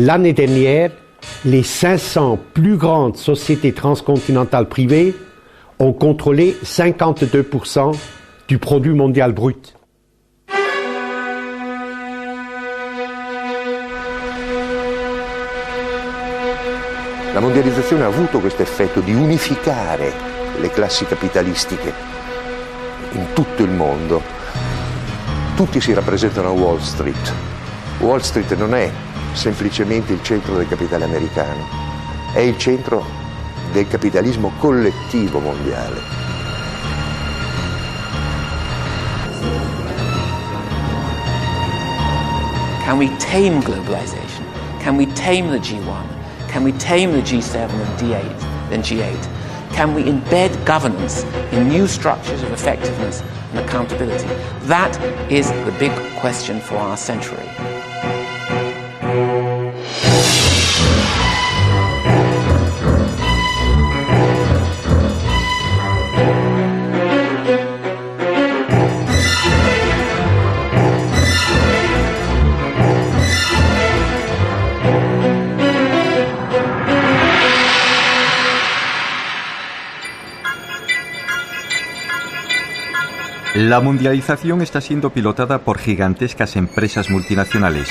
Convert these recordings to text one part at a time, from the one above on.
L'année dernière, les 500 plus grandes sociétés transcontinentales privées ont contrôlé 52% du produit mondial brut. La mondializzazione ha avuto questo effetto di unificare le classi capitalistiche in tutto il mondo. Tutti si rappresentano a Wall Street. Wall Street non è semplicemente il centro del capitale americano, è il centro del capitalismo collettivo mondiale. Can we tame globalization? Can we tame the G1? Can we tame the G7 and D8 and G8? Can we embed governance in new structures of effectiveness and accountability? That is the big question for our century. La mundialización está siendo pilotada por gigantescas empresas multinacionales.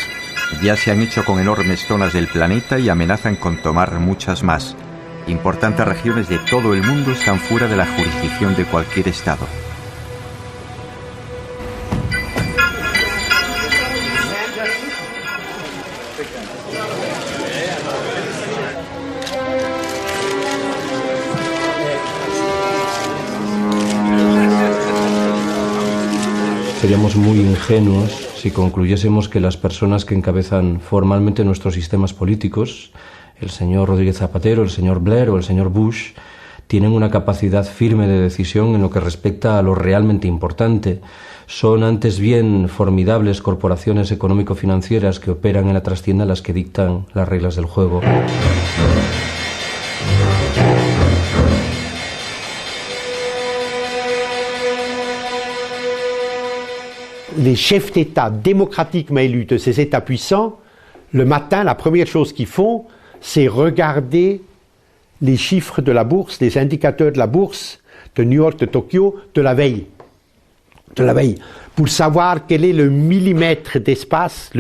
Ya se han hecho con enormes zonas del planeta y amenazan con tomar muchas más. Importantes regiones de todo el mundo están fuera de la jurisdicción de cualquier Estado. Seríamos muy ingenuos si concluyésemos que las personas que encabezan formalmente nuestros sistemas políticos, el señor Rodríguez Zapatero, el señor Blair o el señor Bush, tienen una capacidad firme de decisión en lo que respecta a lo realmente importante. Son antes bien formidables corporaciones económico-financieras que operan en la trastienda las que dictan las reglas del juego. Les chefs d'État démocratiquement élus de ces États puissants, le matin, la première chose qu'ils font, c'est regarder les chiffres de la bourse, les indicateurs de la bourse de New York, de Tokyo, de la veille, pour savoir quel est le millimètre d'espace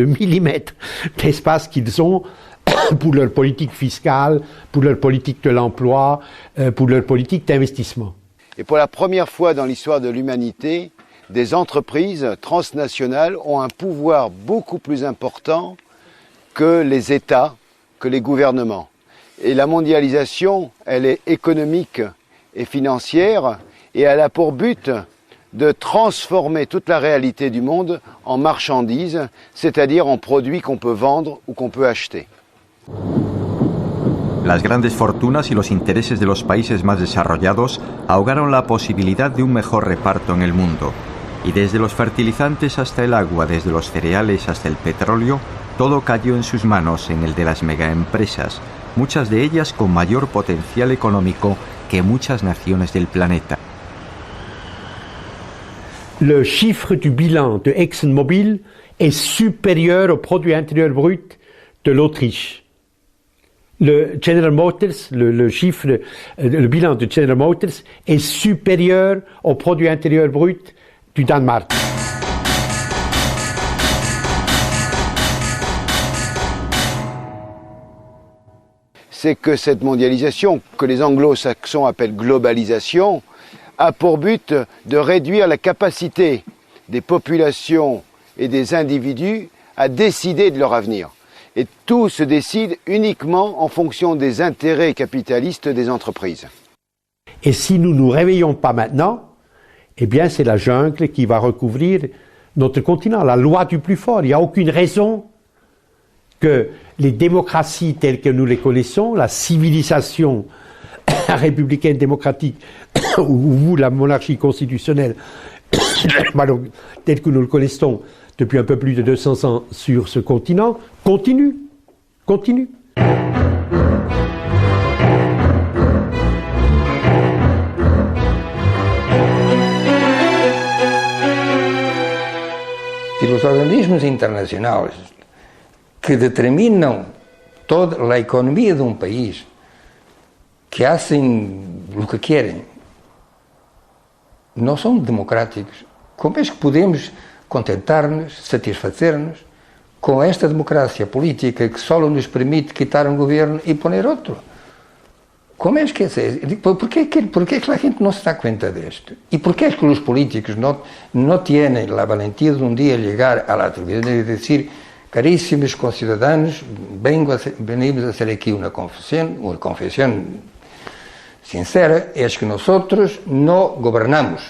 qu'ils ont pour leur politique fiscale, pour leur politique de l'emploi, pour leur politique d'investissement. Et pour la première fois dans l'histoire de l'humanité, des entreprises transnationales ont un pouvoir beaucoup plus important que les États, que les gouvernements. Et la mondialisation, elle est économique et financière et elle a pour but de transformer toute la réalité du monde en marchandises, c'est-à-dire en produits qu'on peut vendre ou qu'on peut acheter. Las grandes fortunas y los intereses de los países más desarrollados ahogaron la posibilidad de un mejor reparto en el mundo. Y desde los fertilizantes hasta el agua, desde los cereales hasta el petróleo, todo cayó en sus manos, en el de las megaempresas, muchas de ellas con mayor potencial económico que muchas naciones del planeta. Le chiffre du bilan de ExxonMobil est supérieur au produit intérieur brut de l'Autriche. Le General Motors, le bilan de General Motors est supérieur au produit intérieur brut du Danemark. C'est que cette mondialisation, que les anglo-saxons appellent globalisation, a pour but de réduire la capacité des populations et des individus à décider de leur avenir. Et tout se décide uniquement en fonction des intérêts capitalistes des entreprises. Et si nous ne nous réveillons pas maintenant, eh bien c'est la jungle qui va recouvrir notre continent, la loi du plus fort. Il n'y a aucune raison que les démocraties telles que nous les connaissons, la civilisation républicaine démocratique ou la monarchie constitutionnelle telle que nous le connaissons depuis un peu plus de 200 ans sur ce continent, continue. Si los organismos internacionales que determinan toda la economía de un país, que hacen lo que quieren, no son democráticos, ¿cómo es que podemos contentar-nos, satisfazer-nos com esta democracia política que só nos permite quitar um governo e poner outro? Como é que é? ¿Por qué que la gente no se da cuenta de esto? ¿Y por qué es que los políticos no tienen la valentía de un día llegar a la televisión y decir, carísimos conciudadanos, venimos a hacer aquí una confesión sincera, es que nosotros no gobernamos.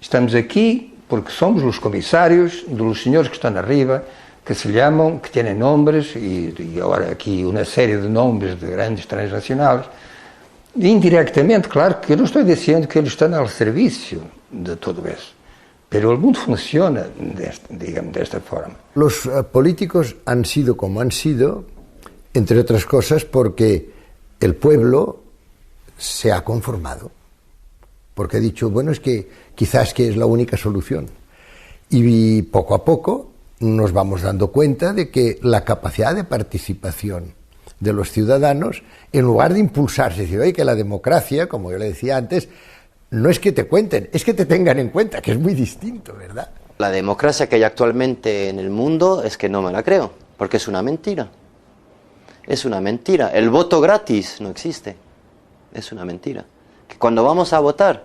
Estamos aquí porque somos los comisarios de los señores que están arriba, que se llaman, que tienen nombres, y ahora aquí una serie de nombres de grandes transnacionales. Indirectamente, claro, que eu não estou dizendo que eles estão ao serviço de todo isso, pero el mundo funciona, digamos, de esta forma. Los políticos han sido como han sido, entre otras cosas, porque el pueblo se ha conformado, porque ha dicho, bueno, es que quizás que es la única solución. Y poco a poco nos vamos dando cuenta de que la capacidad de participación de los ciudadanos, en lugar de impulsarse, decir, oye, que la democracia, como yo le decía antes, no es que te cuenten, es que te tengan en cuenta, que es muy distinto, ¿verdad? La democracia que hay actualmente en el mundo es que no me la creo, porque es una mentira. Es una mentira. El voto gratis no existe. Es una mentira. Que cuando vamos a votar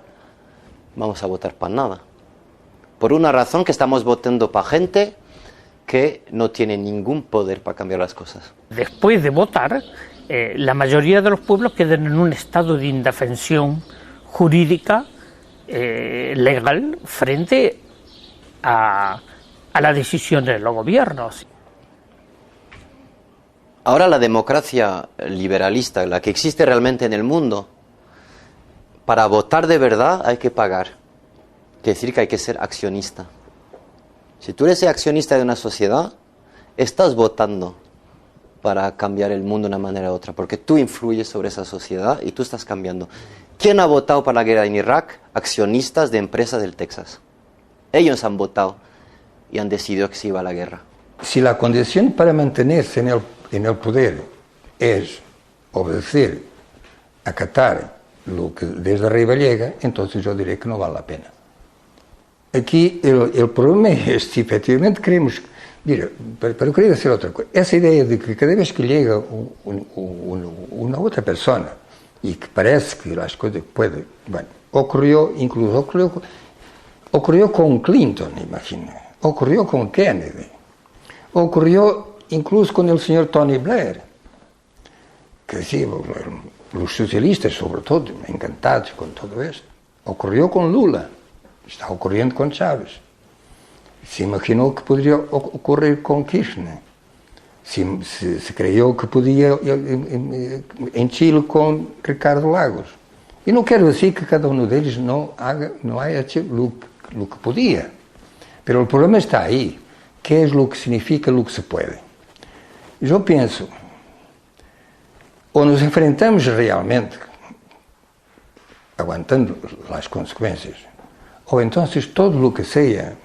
para nada. Por una razón, que estamos votando para gente que no tiene ningún poder para cambiar las cosas. Después de votar, la mayoría de los pueblos quedan en un estado de indefensión jurídica, legal, frente a las decisiones de los gobiernos. Ahora la democracia liberalista, la que existe realmente en el mundo, para votar de verdad hay que pagar. Quiere decir que hay que ser accionista. Si tú eres accionista de una sociedad, estás votando para cambiar el mundo de una manera u otra, porque tú influyes sobre esa sociedad y tú estás cambiando. ¿Quién ha votado para la guerra en Irak? Accionistas de empresas del Texas. Ellos han votado y han decidido que se iba a la guerra. Si la condición para mantenerse en el poder es obedecer, acatar lo que desde arriba llega, entonces yo diré que no vale la pena. Aquí el problema es si efectivamente queremos... Mira, pero quería decir otra cosa. Esa idea de que cada vez que llega una otra persona y que parece que las cosas pueden... Bueno, ocurrió con Clinton, imagina. Ocurrió con Kennedy. Ocurrió incluso con el señor Tony Blair. Que sí, los socialistas sobre todo, encantados con todo esto. Ocurrió con Lula. Está ocurriendo con Chávez. Se imaginou que poderia ocorrer com Kirchner. Se creyó que podía en Chile con Ricardo Lagos. E não quero dizer que cada um deles não haya hecho lo que podía. Pero el problema está ahí. ¿Qué es lo que significa lo que se puede? Yo pienso, o nos enfrentamos realmente, aguantando las consecuencias, o entonces todo lo que sea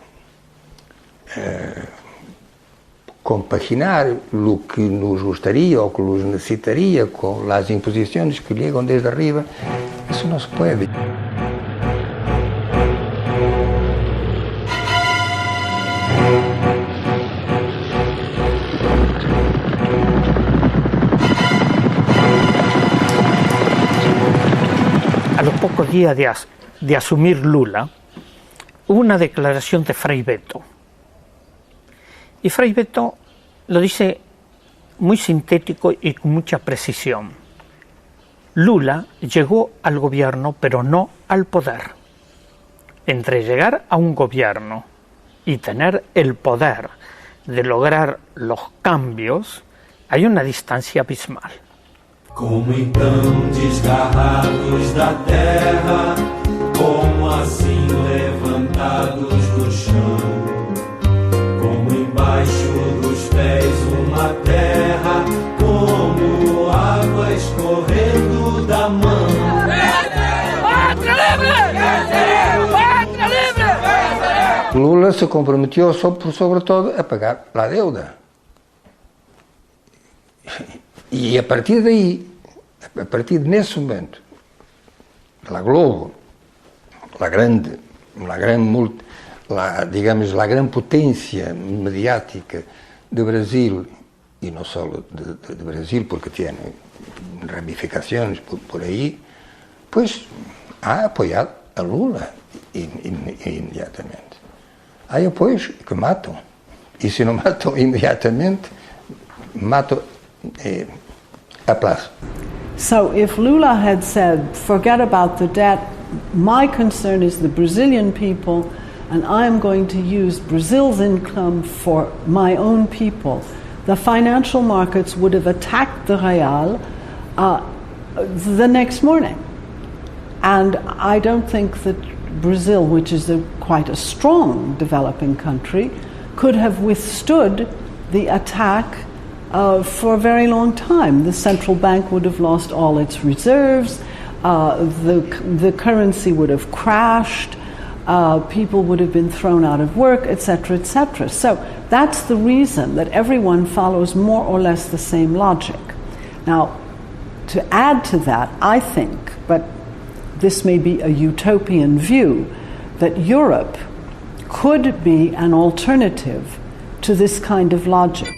compaginar lo que nos gustaría o que nos necesitaría con las imposiciones que llegan desde arriba, eso no se puede. A los pocos días de asumir Lula, hubo una declaración de Frei Betto. Y Frei Betto lo dice muy sintético y con mucha precisión. Lula llegó al gobierno, pero no al poder. Entre llegar a un gobierno y tener el poder de lograr los cambios, hay una distancia abismal. Como então desgarrados da terra, como assim levantados do chão, como embaixo dos pés uma terra, como água escorrendo da mão. Pátria livre! Pátria livre! Lula se comprometeu sobre todo a pagar a deuda. E a partir daí, a partir nesse momento, a Globo, a gran potência mediática de Brasil, e não só de Brasil, porque tem ramificações por aí, pois ha apoiado a Lula imediatamente. Há apoios que matam, e se não matam imediatamente, matam a prazo. So if Lula had said, forget about the debt, my concern is the Brazilian people, and I am going to use Brazil's income for my own people, the financial markets would have attacked the real the next morning. And I don't think that Brazil, which is quite a strong developing country, could have withstood the attack for a very long time. The central bank would have lost all its reserves, the currency would have crashed, people would have been thrown out of work, etc., etc. So that's the reason that everyone follows more or less the same logic. Now, to add to that, I think, but this may be a utopian view, that Europe could be an alternative to this kind of logic.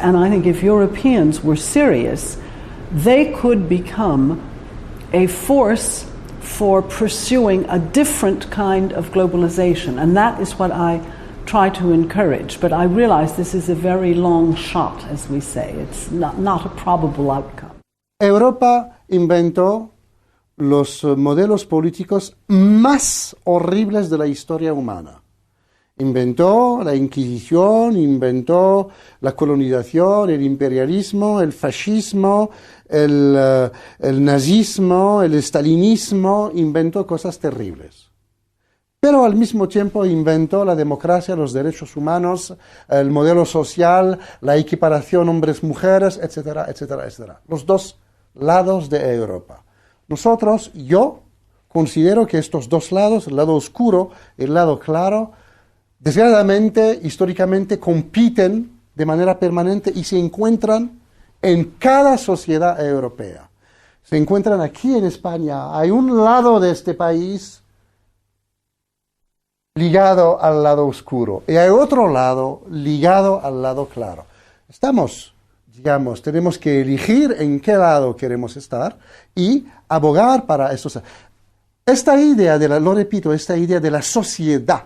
And I think if Europeans were serious, they could become a force for pursuing a different kind of globalization. And that is what I try to encourage. But I realize this is a very long shot, as we say. It's not a probable outcome. Europa inventó los modelos políticos más horribles de la historia humana. Inventó la Inquisición, inventó la colonización, el imperialismo, el fascismo, el nazismo, el stalinismo, inventó cosas terribles. Pero al mismo tiempo inventó la democracia, los derechos humanos, el modelo social, la equiparación hombres-mujeres, etcétera, etcétera, etcétera. Los dos lados de Europa. Nosotros, yo considero que estos dos lados, el lado oscuro y el lado claro, desgraciadamente, históricamente, compiten de manera permanente y se encuentran en cada sociedad europea. Se encuentran aquí en España. Hay un lado de este país ligado al lado oscuro y hay otro lado ligado al lado claro. Tenemos que elegir en qué lado queremos estar y abogar para eso. Esta idea lo repito, esta idea de la sociedad,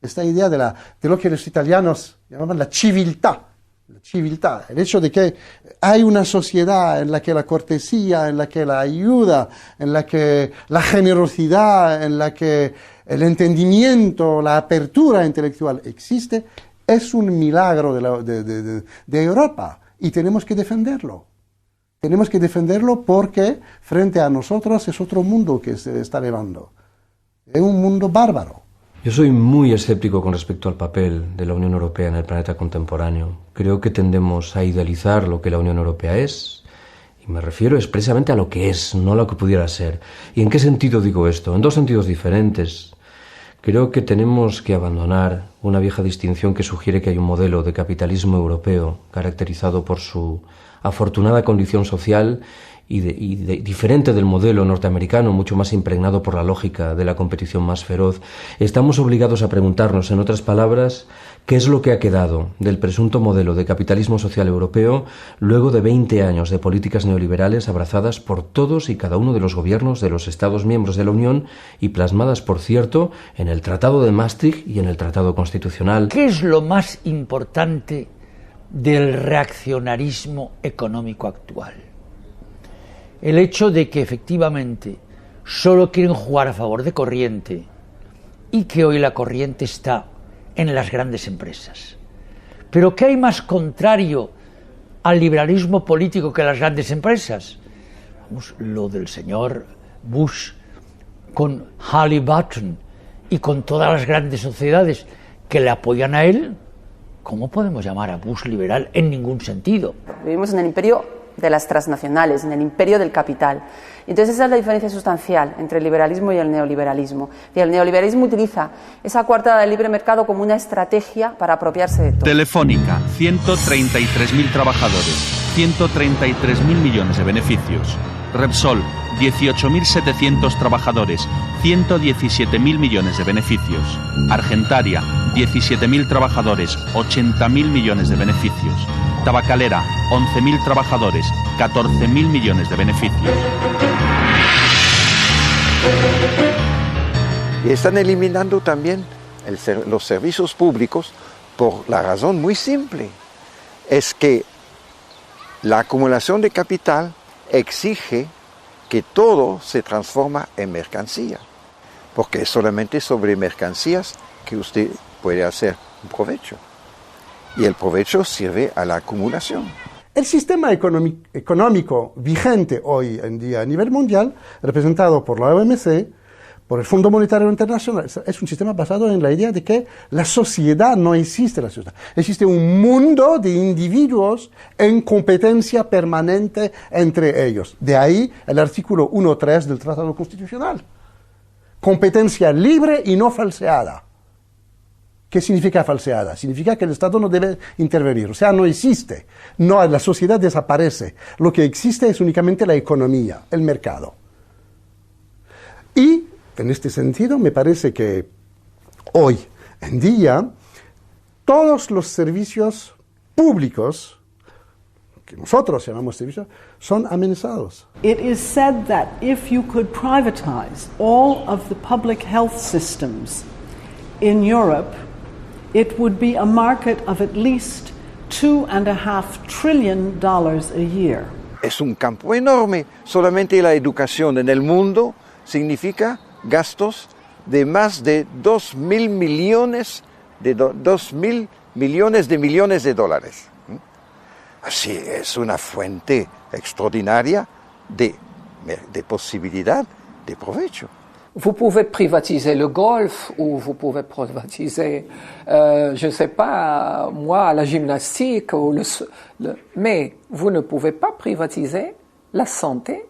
esta idea de lo que los italianos llamaban la civiltà, el hecho de que hay una sociedad en la que la cortesía, en la que la ayuda, en la que la generosidad, en la que el entendimiento, la apertura intelectual existe, es un milagro de Europa y tenemos que defenderlo. Tenemos que defenderlo porque frente a nosotros es otro mundo que se está elevando. Es un mundo bárbaro. Yo soy muy escéptico con respecto al papel de la Unión Europea en el planeta contemporáneo. Creo que tendemos a idealizar lo que la Unión Europea es, y me refiero expresamente a lo que es, no a lo que pudiera ser. ¿Y en qué sentido digo esto? En dos sentidos diferentes. Creo que tenemos que abandonar una vieja distinción que sugiere que hay un modelo de capitalismo europeo caracterizado por su afortunada condición social y diferente del modelo norteamericano, mucho más impregnado por la lógica de la competición más feroz. Estamos obligados a preguntarnos, en otras palabras, qué es lo que ha quedado del presunto modelo de capitalismo social europeo luego de 20 años de políticas neoliberales abrazadas por todos y cada uno de los gobiernos de los Estados miembros de la Unión y plasmadas, por cierto, en el Tratado de Maastricht y en el Tratado Constitucional. ¿Qué es lo más importante del reaccionarismo económico actual? El hecho de que efectivamente solo quieren jugar a favor de corriente y que hoy la corriente está en las grandes empresas. Pero ¿qué hay más contrario al liberalismo político que las grandes empresas? Vamos, lo del señor Bush con Halliburton y con todas las grandes sociedades que le apoyan a él, ¿cómo podemos llamar a Bush liberal? En ningún sentido. Vivimos en el imperio de las transnacionales, en el imperio del capital. Entonces esa es la diferencia sustancial entre el liberalismo y el neoliberalismo. Y el neoliberalismo utiliza esa coartada del libre mercado como una estrategia para apropiarse de todo. Telefónica, 133.000 trabajadores, 133.000 millones de beneficios. Repsol, 18.700 trabajadores, 117.000 millones de beneficios. Argentaria, 17.000 trabajadores, 80.000 millones de beneficios. Tabacalera, 11.000 trabajadores, 14.000 millones de beneficios. Y están eliminando también los servicios públicos por la razón muy simple. Es que la acumulación de capital exige que todo se transforma en mercancía, porque es solamente sobre mercancías que usted puede hacer un provecho, y el provecho sirve a la acumulación. El sistema económico vigente hoy en día a nivel mundial, representado por la OMC, por el Fondo Monetario Internacional, es un sistema basado en la idea de que la sociedad no existe, la sociedad. Existe un mundo de individuos en competencia permanente entre ellos. De ahí el artículo 1.3 del Tratado Constitucional. Competencia libre y no falseada. ¿Qué significa falseada? Significa que el Estado no debe intervenir, o sea, no existe. No, la sociedad desaparece. Lo que existe es únicamente la economía, el mercado. Y en este sentido, me parece que hoy en día todos los servicios públicos, que nosotros llamamos servicios, son amenazados. It is said that if you could privatize all of the public health systems in Europe, it would be a market of at least $2.5 trillion a year. Es un campo enorme. Solamente la educación en el mundo significa gastos de más de 2.000 millones de millones de dólares. Así es una fuente extraordinaria de posibilidad de provecho. Vous pouvez privatiser le golf ou vous pouvez privatiser, je ne sais pas, moi, la gymnastique, ou mais vous ne pouvez pas privatiser la santé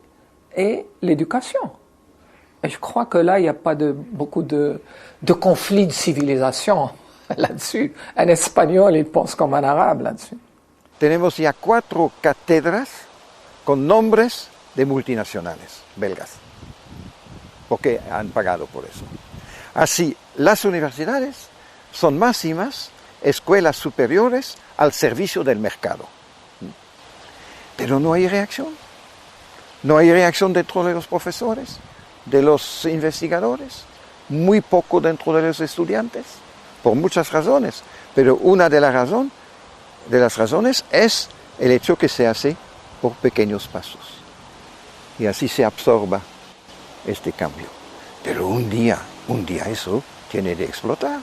et l'éducation. Et je crois que là, il n'y a pas beaucoup de conflits de civilisation là-dessus. Un espagnol, il pense comme un arabe là-dessus. Tenemos ya 4 cátedras con nombres de multinacionales belgas, porque han pagado por eso. Así, las universidades son más y más escuelas superiores al servicio del mercado. Pero no hay reacción. No hay reacción dentro de los profesores, de los investigadores, muy poco dentro de los estudiantes, por muchas razones. Pero una de las razones es el hecho que se hace por pequeños pasos. Y así se absorba este cambio. Pero un día eso tiene de explotar.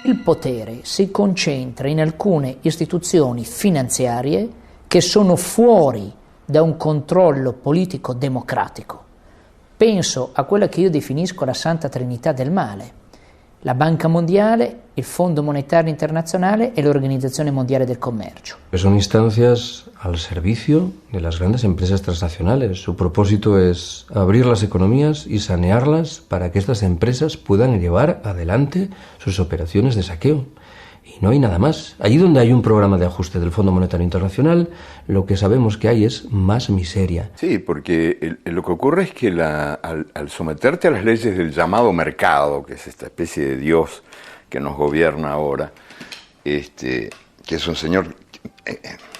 Il potere si concentra in alcune istituzioni finanziarie che sono fuori da un controllo politico democratico. Penso a quella che io definisco la Santa Trinità del male: la Banca Mondiale, il Fondo Monetario Internacional y la Organización Mundial del Comercio. Son instancias al servicio de las grandes empresas transnacionales. Su propósito es abrir las economías y sanearlas para que estas empresas puedan llevar adelante sus operaciones de saqueo. Y no hay nada más. Allí donde hay un programa de ajuste del Fondo Monetario Internacional, lo que sabemos que hay es más miseria. Sí, porque lo que ocurre es que al someterte a las leyes del llamado mercado, que es esta especie de Dios que nos gobierna ahora, que es un señor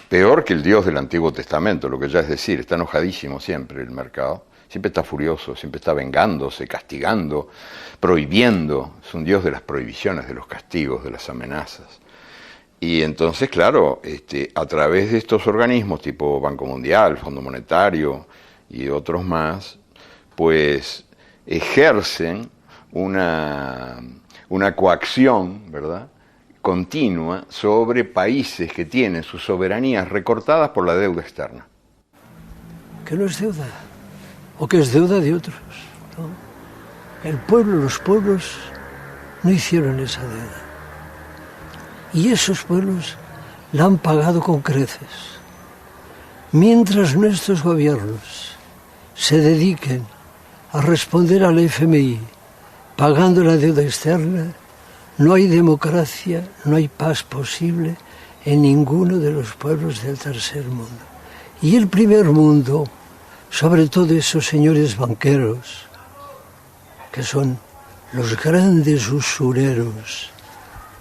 peor que el Dios del Antiguo Testamento, lo que ya es decir, está enojadísimo siempre el mercado, siempre está furioso, siempre está vengándose, castigando, prohibiendo. Es un Dios de las prohibiciones, de los castigos, de las amenazas. Y entonces, claro, a través de estos organismos tipo Banco Mundial, Fondo Monetario y otros más, pues ejercen una coacción, ¿verdad?, continua sobre países que tienen sus soberanías recortadas por la deuda externa. Que no es deuda, o que es deuda de otros, ¿no? El pueblo, los pueblos no hicieron esa deuda. Y esos pueblos la han pagado con creces. Mientras nuestros gobiernos se dediquen a responder al FMI pagando la deuda externa, no hay democracia, no hay paz posible en ninguno de los pueblos del tercer mundo. Y el primer mundo, sobre todo esos señores banqueros, que son los grandes usureros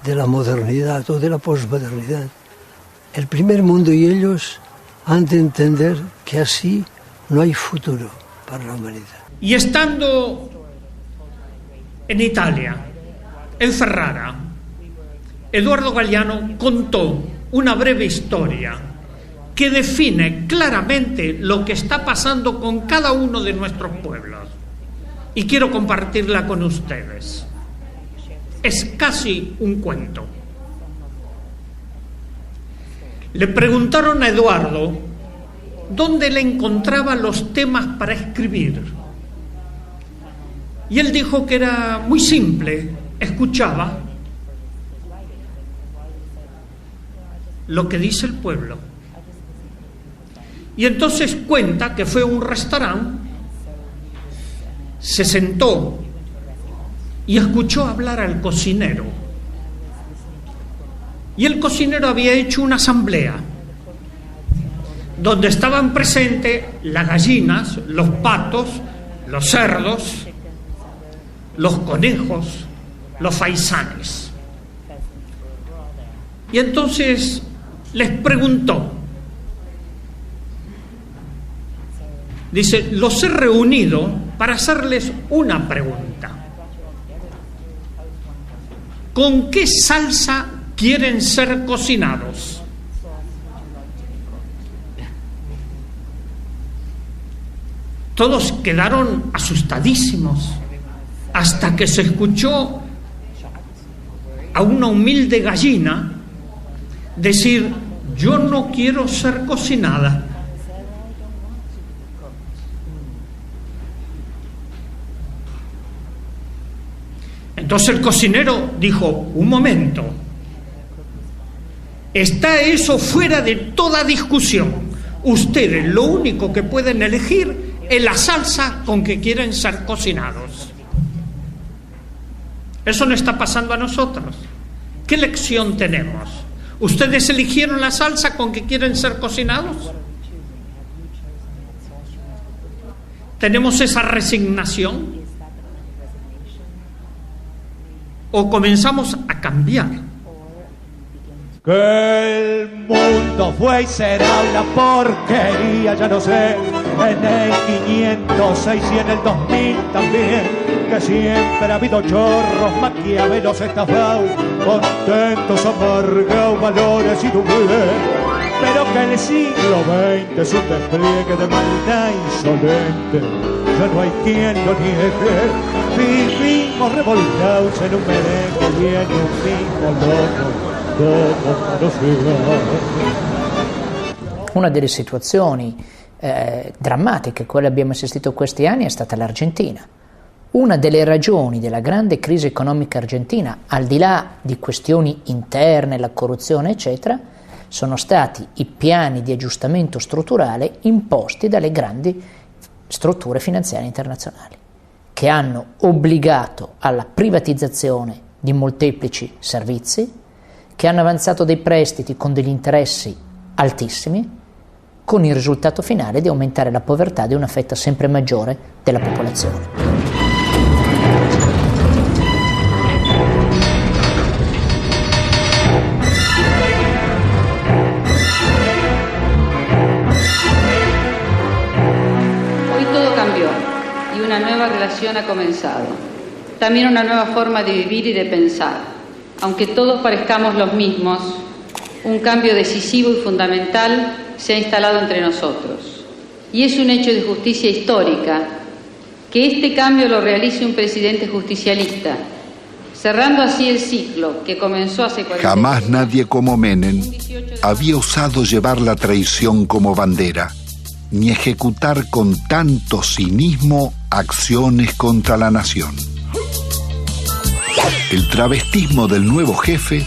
de la modernidad o de la posmodernidad, el primer mundo y ellos han de entender que así no hay futuro para la humanidad. Y estando en Italia, en Ferrara, Eduardo Galeano contó una breve historia que define claramente lo que está pasando con cada uno de nuestros pueblos. Y quiero compartirla con ustedes. Es casi un cuento. Le preguntaron a Eduardo dónde le encontraba los temas para escribir. Y él dijo que era muy simple, escuchaba lo que dice el pueblo. Y entonces cuenta que fue a un restaurante, se sentó y escuchó hablar al cocinero. Y el cocinero había hecho una asamblea donde estaban presentes las gallinas, los patos, los cerdos, los conejos, los faisanes. Y entonces les preguntó, dice, los he reunido para hacerles una pregunta. ¿Con qué salsa quieren ser cocinados? Todos quedaron asustadísimos hasta que se escuchó a una humilde gallina decir, yo no quiero ser cocinada. Entonces el cocinero dijo, un momento, está eso fuera de toda discusión. Ustedes lo único que pueden elegir es la salsa con que quieren ser cocinados. Eso no está pasando a nosotros. ¿Qué lección tenemos? ¿Ustedes eligieron la salsa con que quieren ser cocinados? ¿Tenemos esa resignación? ¿O comenzamos a cambiar? Que el mundo fue y será una porquería, ya no sé, en el 506 y en el 2000 también, que siempre ha habido chorros, maquiavelos estafados, contentos, amargados, valores y doblez, pero que el siglo XX es un despliegue de maldad insolente, ya no hay quien lo niegue, vivimos revolcados en un merengue y en un mismo loco. Una delle situazioni drammatiche a cui abbiamo assistito questi anni è stata l'Argentina. Una delle ragioni della grande crisi economica argentina, al di là di questioni interne, la corruzione eccetera, sono stati i piani di aggiustamento strutturale imposti dalle grandi strutture finanziarie internazionali, che hanno obbligato alla privatizzazione di molteplici servizi, che hanno avanzato dei prestiti con degli interessi altissimi, con il risultato finale di aumentare la povertà di una fetta sempre maggiore della popolazione. Hoy todo cambió y una nueva relación ha comenzado. También una nueva forma de vivir y de pensar. Aunque todos parezcamos los mismos, un cambio decisivo y fundamental se ha instalado entre nosotros. Y es un hecho de justicia histórica que este cambio lo realice un presidente justicialista, cerrando así el ciclo que comenzó hace 40 Jamás nadie como Menem había osado llevar la traición como bandera, ni ejecutar con tanto cinismo acciones contra la nación. El travestismo del nuevo jefe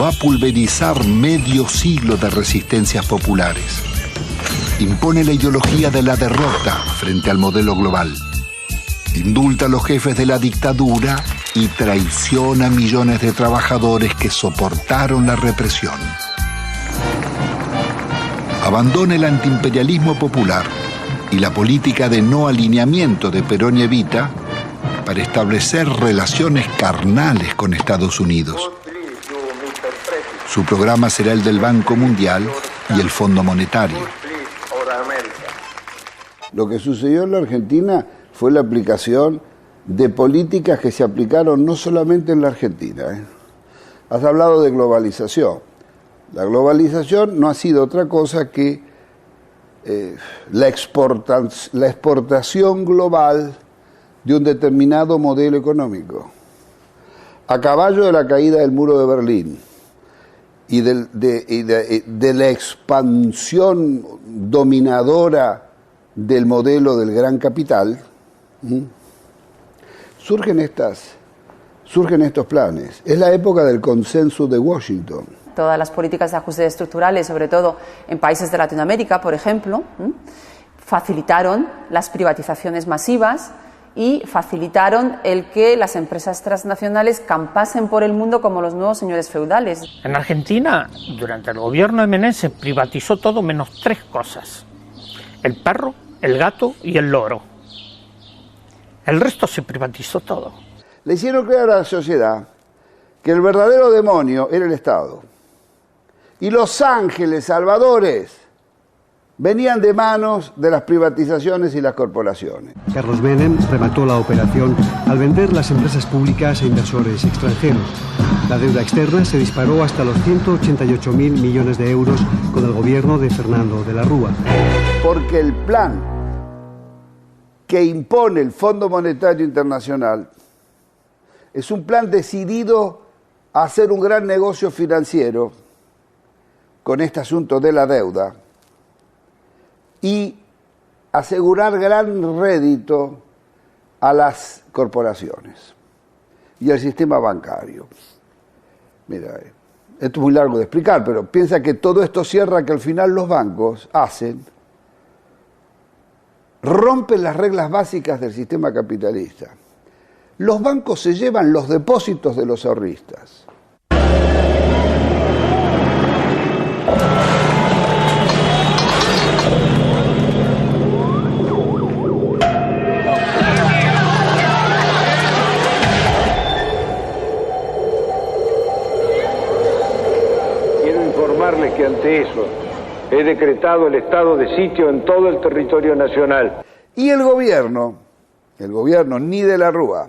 va a pulverizar medio siglo de resistencias populares. Impone la ideología de la derrota frente al modelo global. Indulta a los jefes de la dictadura y traiciona a millones de trabajadores que soportaron la represión. Abandona el antiimperialismo popular y la política de no alineamiento de Perón y Evita para establecer relaciones carnales con Estados Unidos. Su programa será el del Banco Mundial y el Fondo Monetario. Lo que sucedió en la Argentina fue la aplicación de políticas que se aplicaron no solamente en la Argentina. Has hablado de globalización. La globalización no ha sido otra cosa que la exportación global de un determinado modelo económico. A caballo de la caída del muro de Berlín y de la expansión dominadora del modelo del gran capital, surgen estos planes. Es la época del consenso de Washington. Todas las políticas de ajustes estructurales, sobre todo en países de Latinoamérica, por ejemplo, facilitaron las privatizaciones masivas y facilitaron el que las empresas transnacionales campasen por el mundo como los nuevos señores feudales. En Argentina, durante el gobierno de Menem, se privatizó todo menos 3 cosas: el perro, el gato y el loro. El resto se privatizó todo. Le hicieron creer a la sociedad que el verdadero demonio era el Estado. Y los ángeles salvadores venían de manos de las privatizaciones y las corporaciones. Carlos Menem remató la operación al vender las empresas públicas a inversores extranjeros. La deuda externa se disparó hasta los 188.000 millones de euros con el gobierno de Fernando de la Rúa. Porque el plan que impone el Fondo Monetario Internacional es un plan decidido a hacer un gran negocio financiero con este asunto de la deuda y asegurar gran rédito a las corporaciones y al sistema bancario. Mira, esto es muy largo de explicar, pero piensa que todo esto cierra que al final los bancos rompen las reglas básicas del sistema capitalista. Los bancos se llevan los depósitos de los ahorristas. Que ante eso he decretado el estado de sitio en todo el territorio nacional. Y el gobierno ni de la Rúa,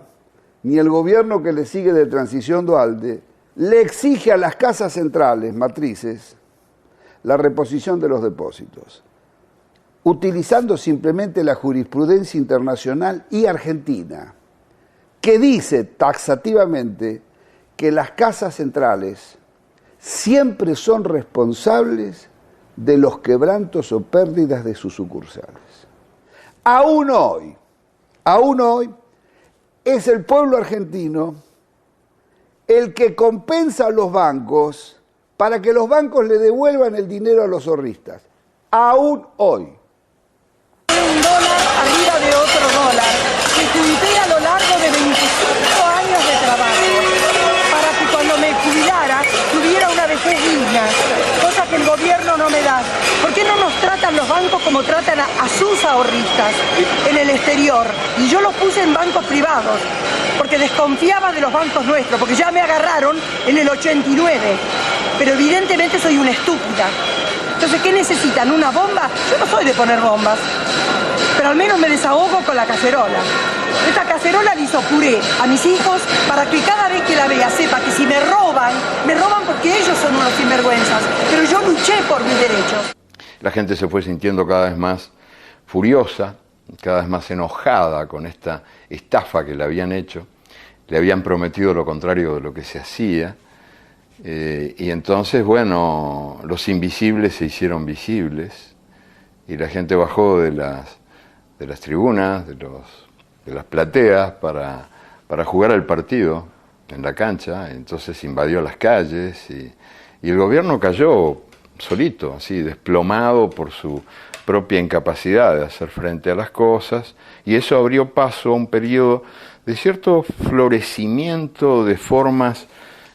ni el gobierno que le sigue de transición Duhalde, le exige a las casas centrales, matrices, la reposición de los depósitos, utilizando simplemente la jurisprudencia internacional y argentina, que dice taxativamente que las casas centrales siempre son responsables de los quebrantos o pérdidas de sus sucursales. Aún hoy, es el pueblo argentino el que compensa a los bancos para que los bancos le devuelvan el dinero a los ahorristas. Aún hoy. Un dólar arriba de otro dólar que junté a lo largo de 25 años de trabajo para que cuando me jubilara tuviera una vejez digna, cosa que el gobierno no me da. ¿Por qué no nos tratan los bancos como tratan a sus ahorristas en el exterior? Y yo los puse en bancos privados, porque desconfiaba de los bancos nuestros, porque ya me agarraron en el 89, pero evidentemente soy una estúpida. Entonces, ¿qué necesitan? ¿Una bomba? Yo no soy de poner bombas, pero al menos me desahogo con la cacerola. Esta cacerola le hizo puré a mis hijos para que cada vez que la vea sepa que si me roban porque ellos son unos sinvergüenzas, pero yo luché por mis derechos. La gente se fue sintiendo cada vez más furiosa, cada vez más enojada con esta estafa que le habían hecho, le habían prometido lo contrario de lo que se hacía. Y entonces, bueno, los invisibles se hicieron visibles y la gente bajó de las tribunas, de las plateas para jugar al partido en la cancha. Entonces invadió las calles y el gobierno cayó solito, así, desplomado por su propia incapacidad de hacer frente a las cosas, y eso abrió paso a un periodo de cierto florecimiento de formas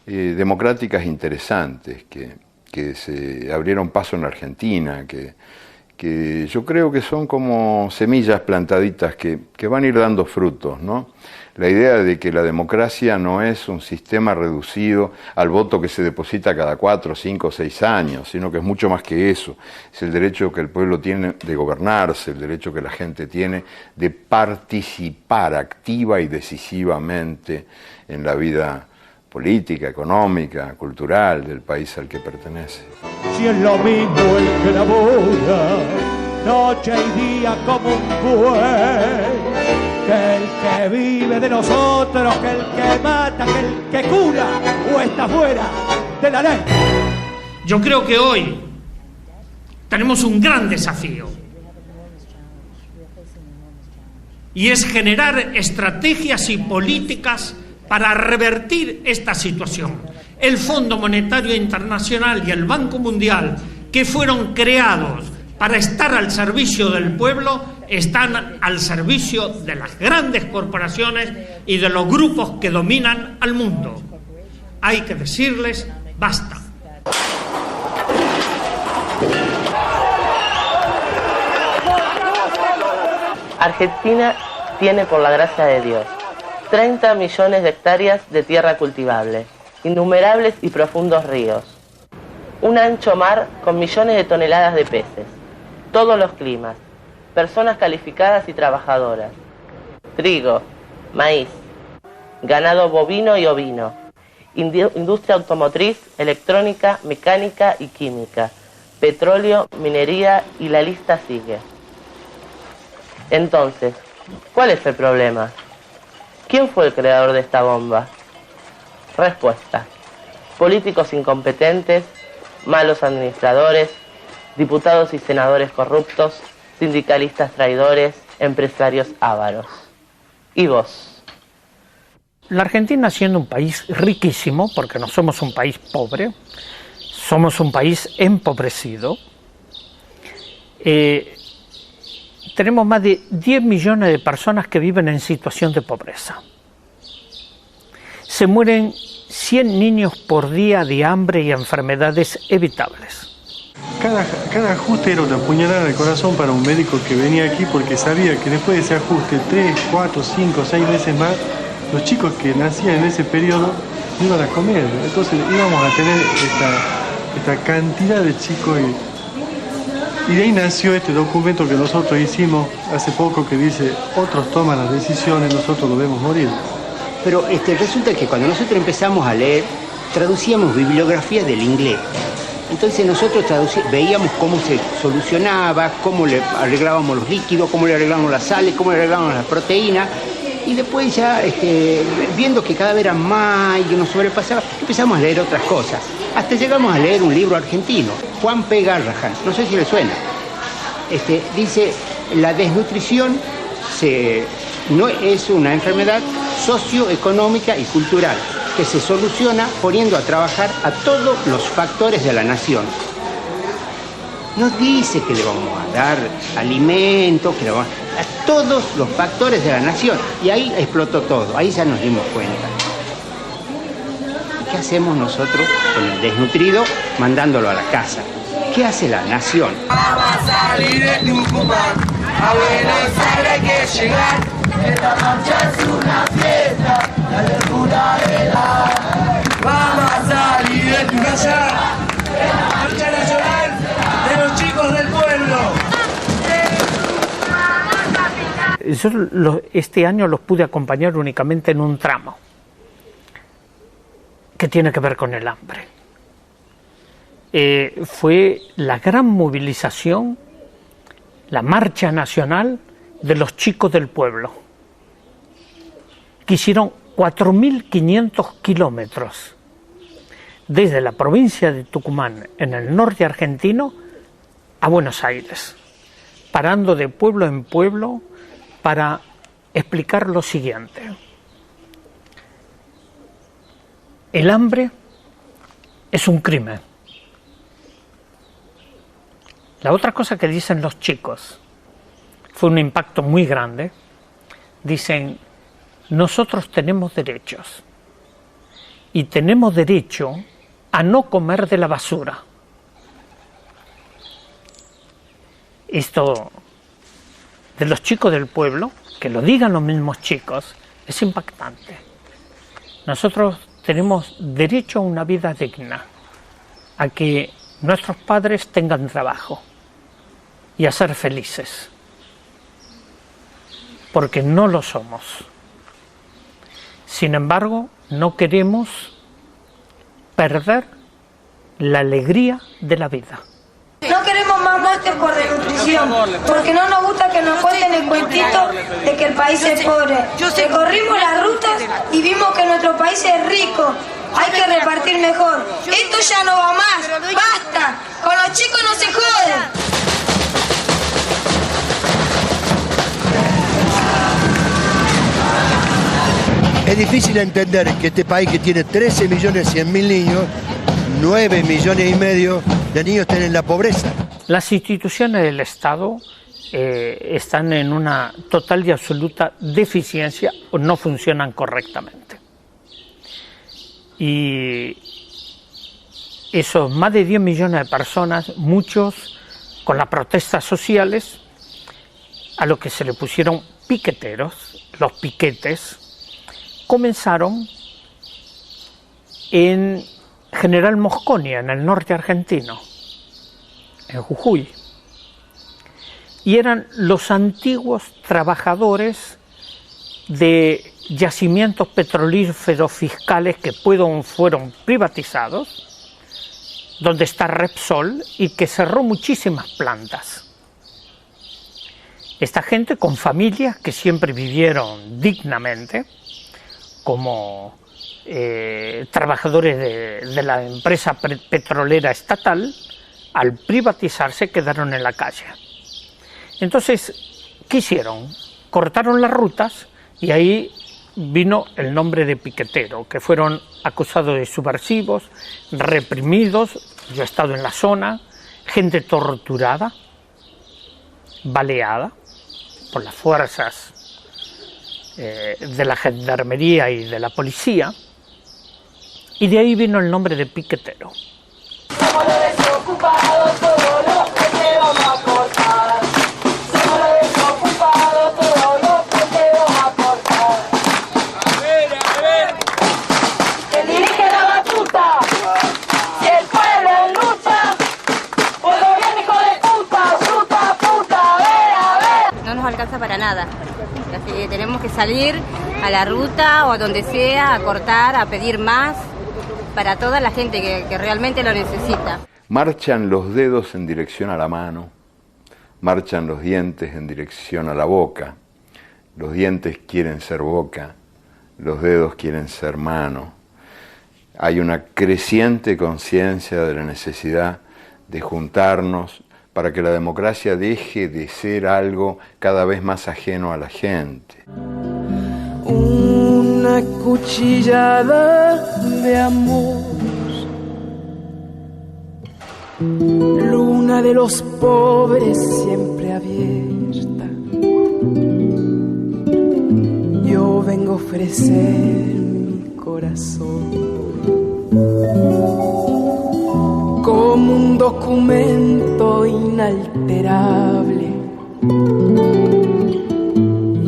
democráticas interesantes que se abrieron paso en la Argentina, que yo creo que son como semillas plantaditas que van a ir dando frutos, ¿no? La idea de que la democracia no es un sistema reducido al voto que se deposita cada 4, 5, 6 años, sino que es mucho más que eso. Es el derecho que el pueblo tiene de gobernarse, el derecho que la gente tiene de participar activa y decisivamente en la vida política, económica, cultural del país al que pertenece. Si es lo mismo el que labora noche y día como un buey, que el que vive de nosotros, que el que mata, que el que cura o está fuera de la ley. Yo creo que hoy tenemos un gran desafío y es generar estrategias y políticas para revertir esta situación. El Fondo Monetario Internacional y el Banco Mundial, que fueron creados para estar al servicio del pueblo, están al servicio de las grandes corporaciones y de los grupos que dominan al mundo. Hay que decirles basta. Argentina tiene, por la gracia de Dios, 30 millones de hectáreas de tierra cultivable, innumerables y profundos ríos, un ancho mar con millones de toneladas de peces, todos los climas, personas calificadas y trabajadoras, trigo, maíz, ganado bovino y ovino, industria automotriz, electrónica, mecánica y química, petróleo, minería y la lista sigue. Entonces, ¿cuál es el problema? ¿Quién fue el creador de esta bomba? Respuesta: políticos incompetentes, malos administradores, diputados y senadores corruptos, sindicalistas traidores, empresarios ávaros. ¿Y vos? La Argentina, siendo un país riquísimo, porque no somos un país pobre, somos un país empobrecido, tenemos más de 10 millones de personas que viven en situación de pobreza. Se mueren 100 niños por día de hambre y enfermedades evitables. Cada ajuste era una puñalada de corazón para un médico que venía aquí, porque sabía que después de ese ajuste 3, 4, 5, 6 veces más, los chicos que nacían en ese periodo no iban a comer. Entonces íbamos a tener esta cantidad de chicos y de ahí nació este documento que nosotros hicimos hace poco, que dice: otros toman las decisiones, nosotros lo vemos morir. Pero resulta que cuando nosotros empezamos a leer, traducíamos bibliografía del inglés. Entonces nosotros veíamos cómo se solucionaba, cómo le arreglábamos los líquidos, cómo le arreglábamos las sales, cómo le arreglábamos las proteínas. Y después ya, viendo que cada vez era más y que nos sobrepasaba, empezamos a leer otras cosas. Hasta llegamos a leer un libro argentino, Juan P. Garrahan, no sé si le suena. Dice: la desnutrición no es una enfermedad socioeconómica y cultural que se soluciona poniendo a trabajar a todos los factores de la nación. Nos dice que le vamos a dar alimento, que le vamos a todos los factores de la nación. Y ahí explotó todo, ahí ya nos dimos cuenta. ¿Qué hacemos nosotros con el desnutrido mandándolo a la casa? ¿Qué hace la nación? Vamos a salir de Tucumán, a Buenos Aires hay que llegar. Esta marcha es una fiesta, la locura de la... Vamos a salir de tu casa, la marcha nacional de los chicos del pueblo. Yo este año los pude acompañar únicamente en un tramo que tiene que ver con el hambre. Fue la gran movilización, la marcha nacional de los chicos del pueblo, que hicieron 4.500 kilómetros desde la provincia de Tucumán, en el norte argentino, a Buenos Aires, parando de pueblo en pueblo para explicar lo siguiente. El hambre es un crimen. La otra cosa que dicen los chicos fue un impacto muy grande. Dicen, nosotros tenemos derechos y tenemos derecho a no comer de la basura. Esto de los chicos del pueblo, que lo digan los mismos chicos, es impactante. Nosotros tenemos derecho a una vida digna, a que nuestros padres tengan trabajo y a ser felices, porque no lo somos. Sin embargo, no queremos perder la alegría de la vida. No queremos más muertes por desnutrición, porque no nos gusta que nos cuenten el cuentito de que el país es pobre. Recorrimos las rutas y vimos que nuestro país es rico. Hay que repartir mejor. Esto ya no va más. ¡Basta! Con los chicos no se jode. Es difícil entender que este país que tiene 13.100.000 niños, 9,5 millones de niños estén en la pobreza. Las instituciones del Estado están en una total y absoluta deficiencia o no funcionan correctamente. Y esos más de 10 millones de personas, muchos con las protestas sociales, a lo que se le pusieron piqueteros, los piquetes, comenzaron en General Mosconia, en el norte argentino, en Jujuy, y eran los antiguos trabajadores de yacimientos petrolíferos fiscales que fueron privatizados, donde está Repsol y que cerró muchísimas plantas. Esta gente con familias que siempre vivieron dignamente, como trabajadores de la empresa petrolera estatal, al privatizarse quedaron en la calle. Entonces, ¿qué hicieron? Cortaron las rutas y ahí vino el nombre de piquetero, que fueron acusados de subversivos, reprimidos. Yo he estado en la zona, gente torturada, baleada por las fuerzas de la gendarmería y de la policía, y de ahí vino el nombre de piquetero. Somos los desocupados, todos los que te vamos a cortar. Somos los desocupados, todos los que te vamos a cortar. A ver. ¿Quién dirige la batuta? Si el pueblo lucha, por gobierno hijo de puta, puta, a ver. No nos alcanza para nada. Así que tenemos que salir a la ruta o a donde sea, a cortar, a pedir más para toda la gente que realmente lo necesita. Marchan los dedos en dirección a la mano, marchan los dientes en dirección a la boca, los dientes quieren ser boca, los dedos quieren ser mano. Hay una creciente conciencia de la necesidad de juntarnos para que la democracia deje de ser algo cada vez más ajeno a la gente. Una cuchillada de amor, luna de los pobres siempre abierta. Yo vengo a ofrecer mi corazón como un documento inalterable.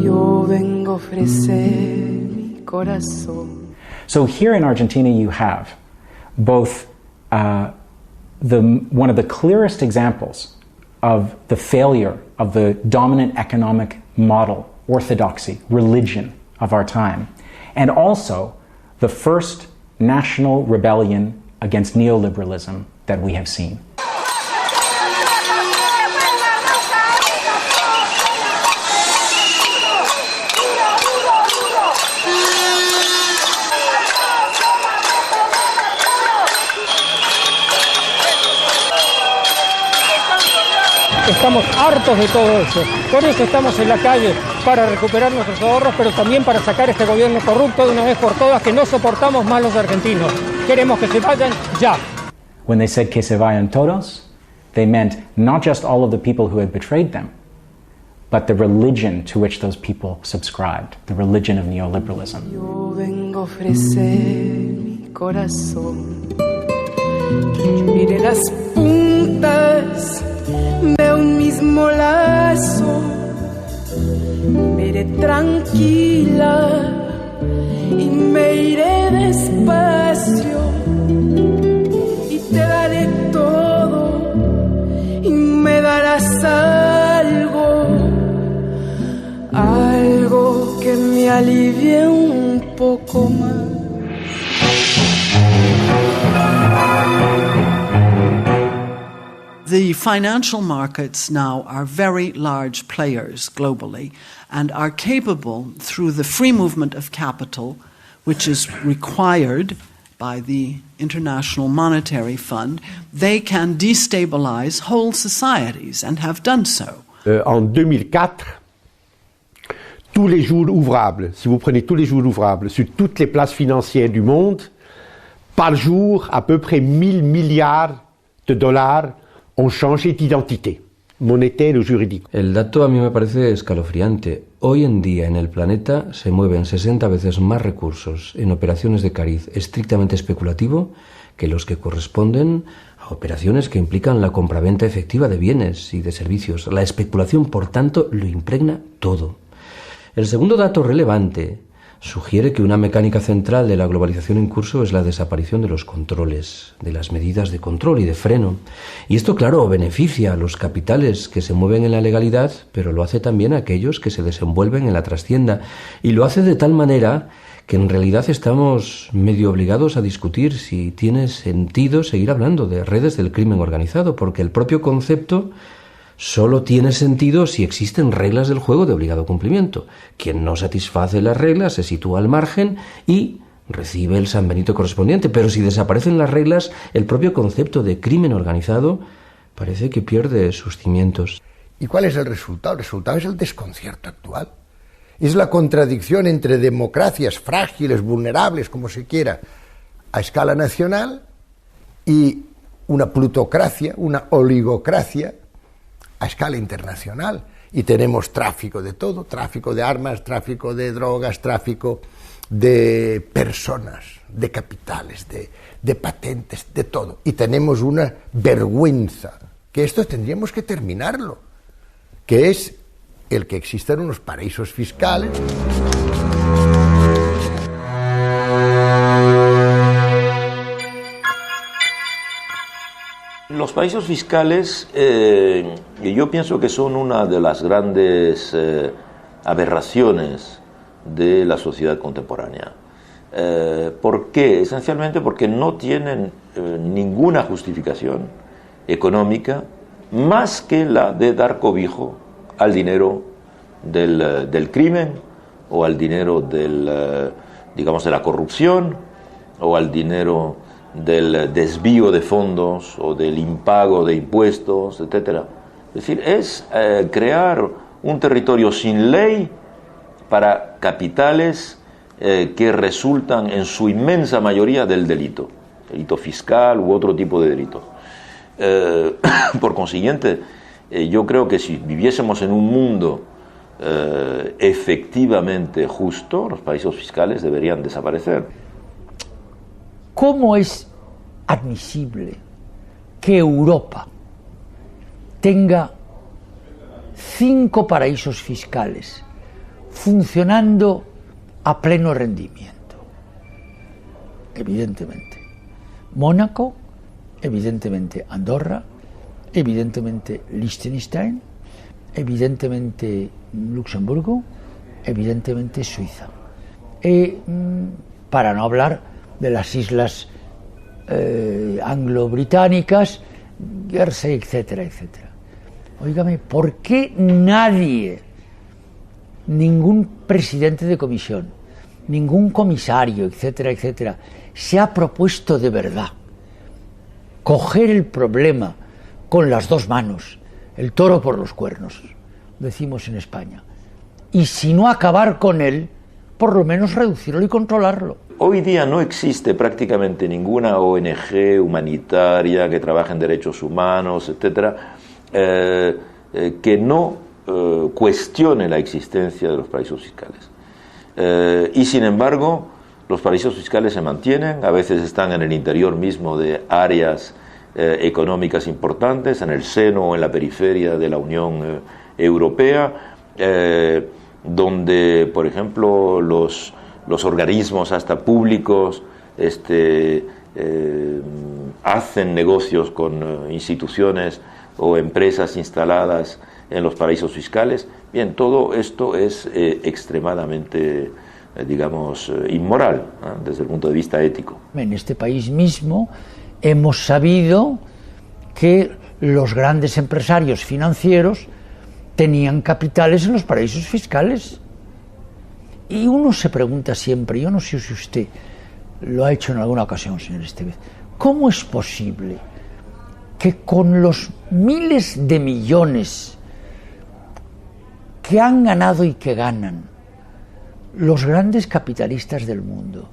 Yo vengo a ofrecer mi corazón. So here in Argentina you have both one of the clearest examples of the failure of the dominant economic model, orthodoxy, religion of our time, and also the first national rebellion against neoliberalism that we have seen. Estamos hartos de todo eso. Por eso estamos en la calle, para recuperar nuestros ahorros, pero también para sacar este gobierno corrupto de una vez por todas, que no soportamos más los argentinos. Queremos que se vayan ya. When they said que se vayan todos, they meant not just all of the people who had betrayed them, but the religion to which those people subscribed, the religion of neoliberalism. Yo vengo a ofrecer mi corazón. Mire las puntas de un mismo lazo. Me iré tranquila y me iré despacio y te daré todo y me darás algo que me alivie un poco más. The financial markets now are very large players globally and are capable, through the free movement of capital, which is required by the International Monetary Fund, they can destabilize whole societies and have done so. En 2004, tous les jours ouvrables, si vous prenez tous les jours ouvrables sur toutes les places financières du monde, par jour, à peu près 1000 milliards de dollars ont changé d'identité, monétaire ou juridique. El dato a mí me parece escalofriante. Hoy en día en el planeta se mueven 60 veces más recursos en operaciones de cariz estrictamente especulativo que los que corresponden a operaciones que implican la compraventa efectiva de bienes y de servicios. La especulación, por tanto, lo impregna todo. El segundo dato relevante sugiere que una mecánica central de la globalización en curso es la desaparición de los controles, de las medidas de control y de freno. Y esto, claro, beneficia a los capitales que se mueven en la legalidad, pero lo hace también a aquellos que se desenvuelven en la trastienda. Y lo hace de tal manera que en realidad estamos medio obligados a discutir si tiene sentido seguir hablando de redes del crimen organizado, porque el propio concepto solo tiene sentido si existen reglas del juego de obligado cumplimiento. Quien no satisface las reglas se sitúa al margen y recibe el San Benito correspondiente. Pero si desaparecen las reglas, el propio concepto de crimen organizado parece que pierde sus cimientos. ¿Y cuál es el resultado? El resultado es el desconcierto actual. Es la contradicción entre democracias frágiles, vulnerables, como se quiera, a escala nacional, y una plutocracia, una oligocracia a escala internacional. Y tenemos tráfico de todo, tráfico de armas, tráfico de drogas, tráfico de personas, de capitales, de patentes, de todo. Y tenemos una vergüenza, que esto tendríamos que terminarlo, que es el que existan unos paraísos fiscales. Los paraísos fiscales, yo pienso que son una de las grandes aberraciones de la sociedad contemporánea. ¿Por qué? Esencialmente porque no tienen ninguna justificación económica más que la de dar cobijo al dinero del crimen, o al dinero digamos, de la corrupción, o al dinero del desvío de fondos o del impago de impuestos, etc. Es decir, es crear un territorio sin ley para capitales que resultan en su inmensa mayoría del delito fiscal u otro tipo de delito. Por consiguiente, yo creo que si viviésemos en un mundo efectivamente justo, los paraísos fiscales deberían desaparecer. ¿Cómo es admisible que Europa tenga 5 paraísos fiscales funcionando a pleno rendimiento? Evidentemente Mónaco, evidentemente Andorra, evidentemente Liechtenstein, evidentemente Luxemburgo, evidentemente Suiza. Para no hablar de las islas anglo-británicas, Guernsey, etcétera, etcétera. Óigame, ¿por qué nadie, ningún presidente de comisión, ningún comisario, etcétera, etcétera, se ha propuesto de verdad coger el problema con las dos manos, el toro por los cuernos, decimos en España. Y si no acabar con él, por lo menos reducirlo y controlarlo. Hoy día no existe prácticamente ninguna ONG humanitaria que trabaje en derechos humanos, etcétera, que no cuestione la existencia de los paraísos fiscales. Y sin embargo, los paraísos fiscales se mantienen, a veces están en el interior mismo de áreas económicas importantes, en el seno o en la periferia de la Unión Europea, donde, por ejemplo, los organismos hasta públicos hacen negocios con instituciones o empresas instaladas en los paraísos fiscales. Bien, todo esto es extremadamente, digamos, inmoral, ¿eh? Desde el punto de vista ético. En este país mismo hemos sabido que los grandes empresarios financieros tenían capitales en los paraísos fiscales. Y uno se pregunta siempre, yo no sé si usted lo ha hecho en alguna ocasión, señor Estevez, ¿cómo es posible que con los miles de millones que han ganado y que ganan los grandes capitalistas del mundo,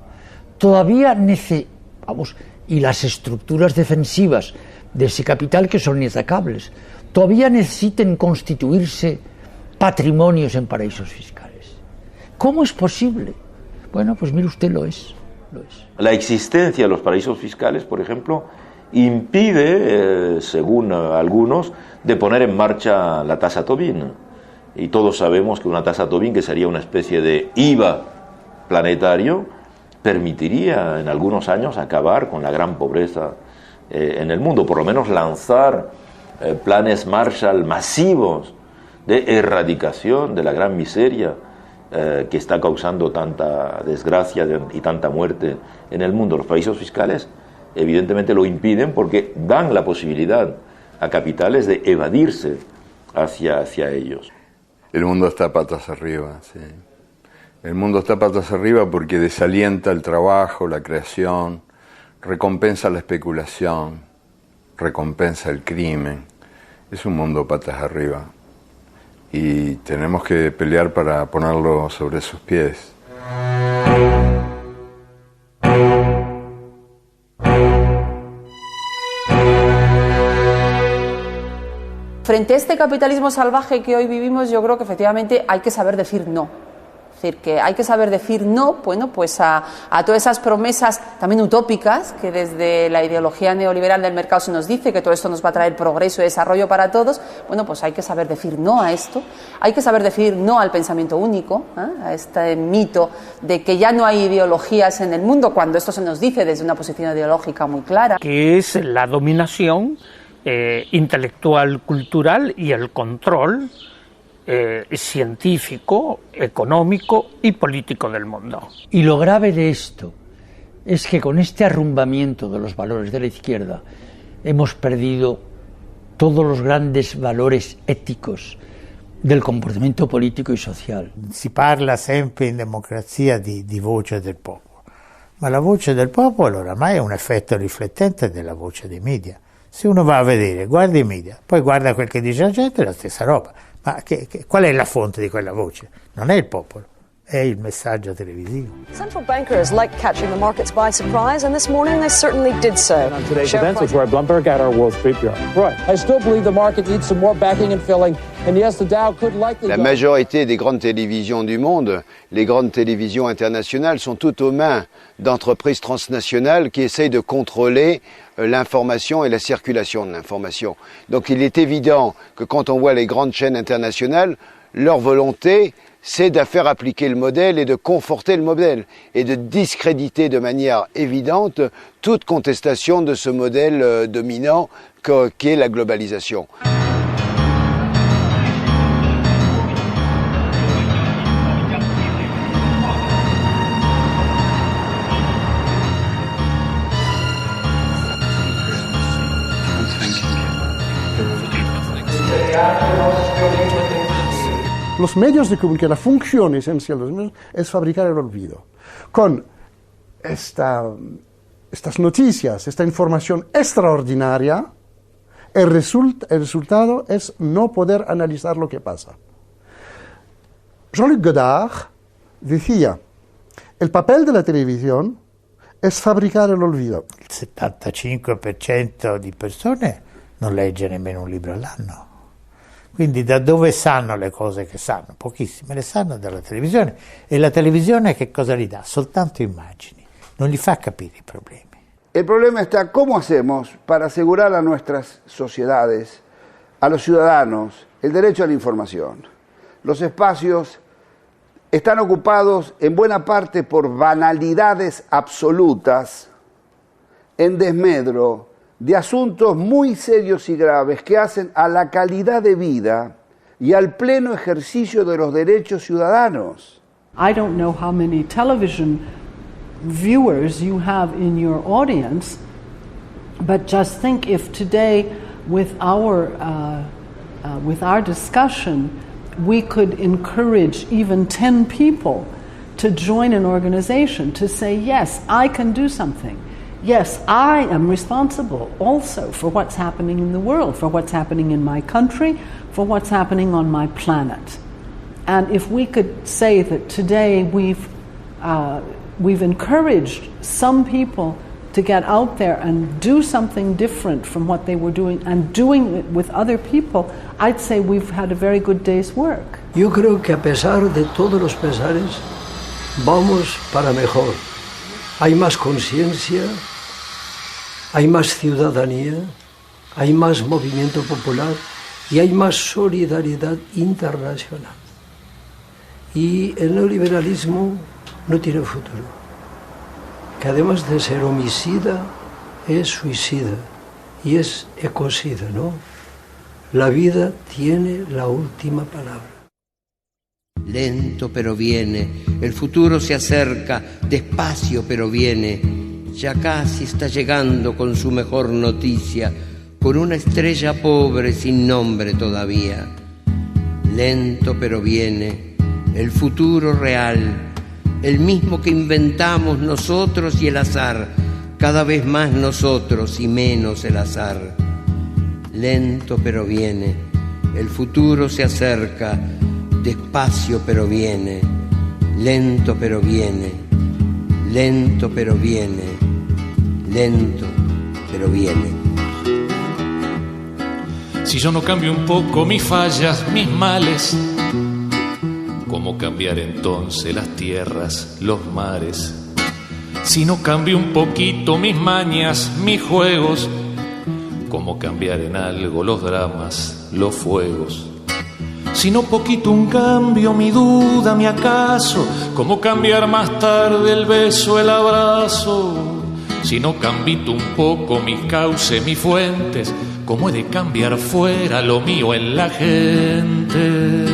todavía y las estructuras defensivas de ese capital que son inatacables, todavía necesiten constituirse patrimonios en paraísos fiscales? ¿Cómo es posible? Bueno, pues mire usted, lo es. La existencia de los paraísos fiscales, por ejemplo, impide, según algunos, de poner en marcha la tasa Tobin. Y todos sabemos que una tasa Tobin, que sería una especie de IVA planetario, permitiría en algunos años acabar con la gran pobreza en el mundo, por lo menos lanzar planes Marshall masivos de erradicación de la gran miseria que está causando tanta desgracia y tanta muerte en el mundo. Los paraísos fiscales evidentemente lo impiden porque dan la posibilidad a capitales de evadirse hacia ellos. El mundo está patas arriba, sí. El mundo está patas arriba porque desalienta el trabajo, la creación, recompensa la especulación, recompensa el crimen. Es un mundo patas arriba. Y tenemos que pelear para ponerlo sobre sus pies. Frente a este capitalismo salvaje que hoy vivimos, yo creo que efectivamente hay que saber decir no. Es decir, que hay que saber decir no, bueno, pues a todas esas promesas también utópicas que desde la ideología neoliberal del mercado se nos dice que todo esto nos va a traer progreso y desarrollo para todos. Bueno, pues hay que saber decir no a esto, hay que saber decir no al pensamiento único, a este mito de que ya no hay ideologías en el mundo, cuando esto se nos dice desde una posición ideológica muy clara. Que es la dominación intelectual, cultural y el control científico, económico y político del mundo. Y lo grave de esto es que con este arrumbamiento de los valores de la izquierda hemos perdido todos los grandes valores éticos del comportamento politico e social. Si parla sempre in democrazia di voce del popolo, ma la voce del popolo oramai è un effetto riflettente della voce dei media. Se uno va a vedere, guarda i media, poi guarda quel che dice la gente, è la stessa roba. Ma qual è la fonte di quella voce? Non è il popolo, è il messaggio televisivo. Central bankers like catching the markets by surprise, and this morning they certainly did so. On today's events is Roy Blumberg at our Wall Street Bureau. Roy, I still believe the market needs some more backing and filling, and yes, the Dow could likely. La majorité des grandes télévisions du monde, les grandes télévisions internationales, sont toutes aux mains d'entreprises transnationales qui essayent de contrôler l'information et la circulation de l'information. Donc il est évident que quand on voit les grandes chaînes internationales, leur volonté, c'est de faire appliquer le modèle et de conforter le modèle et de discréditer de manière évidente toute contestation de ce modèle dominant qu'est la globalisation. Los medios de comunicación, la función esencial de los medios es fabricar el olvido. Con estas noticias, esta información extraordinaria, El resultado es no poder analizar lo que pasa. Jean-Luc Godard decía, el papel de la televisión es fabricar el olvido. Il 75% di persone non legge nemmeno un libro all'anno. Quindi da dove sanno le cose che sanno? Pochissime le sanno dalla televisione. E la televisione che cosa gli dà? Soltanto immagini. Non gli fa capire i problemi. El problema está cómo hacemos para asegurar a nuestras sociedades, a los ciudadanos, el derecho a la información. Los espacios están ocupados en buena parte por banalidades absolutas, en desmedro de asuntos muy serios y graves que hacen a la calidad de vida y al pleno ejercicio de los derechos ciudadanos. I don't know how many television viewers you have in your audience, but just think if today with our discussion we could encourage even 10 people to join an organization, to say, yes, I can do something. Yes, I am responsible also for what's happening in the world, for what's happening in my country, for what's happening on my planet. And if we could say that today we've encouraged some people to get out there and do something different from what they were doing and doing it with other people, I'd say we've had a very good day's work. Yo creo que a pesar de todos los pesares, vamos para mejor. Hay más conciencia, hay más ciudadanía, hay más movimiento popular y hay más solidaridad internacional. Y el neoliberalismo no tiene futuro, que además de ser homicida, es suicida y es ecocida, ¿no? La vida tiene la última palabra. Lento pero viene, el futuro se acerca, despacio pero viene, ya casi está llegando con su mejor noticia, con una estrella pobre sin nombre todavía. Lento pero viene, el futuro real, el mismo que inventamos nosotros y el azar, cada vez más nosotros y menos el azar. Lento pero viene, el futuro se acerca, despacio pero viene, lento pero viene, lento pero viene, lento pero viene. Si yo no cambio un poco mis fallas, mis males, ¿cómo cambiar entonces las tierras, los mares? Si no cambio un poquito mis mañas, mis juegos, ¿cómo cambiar en algo los dramas, los fuegos? Si no poquito un cambio, mi duda, mi acaso, ¿cómo cambiar más tarde el beso, el abrazo? Si no cambito un poco mis cauces, mis fuentes, ¿cómo he de cambiar fuera lo mío en la gente?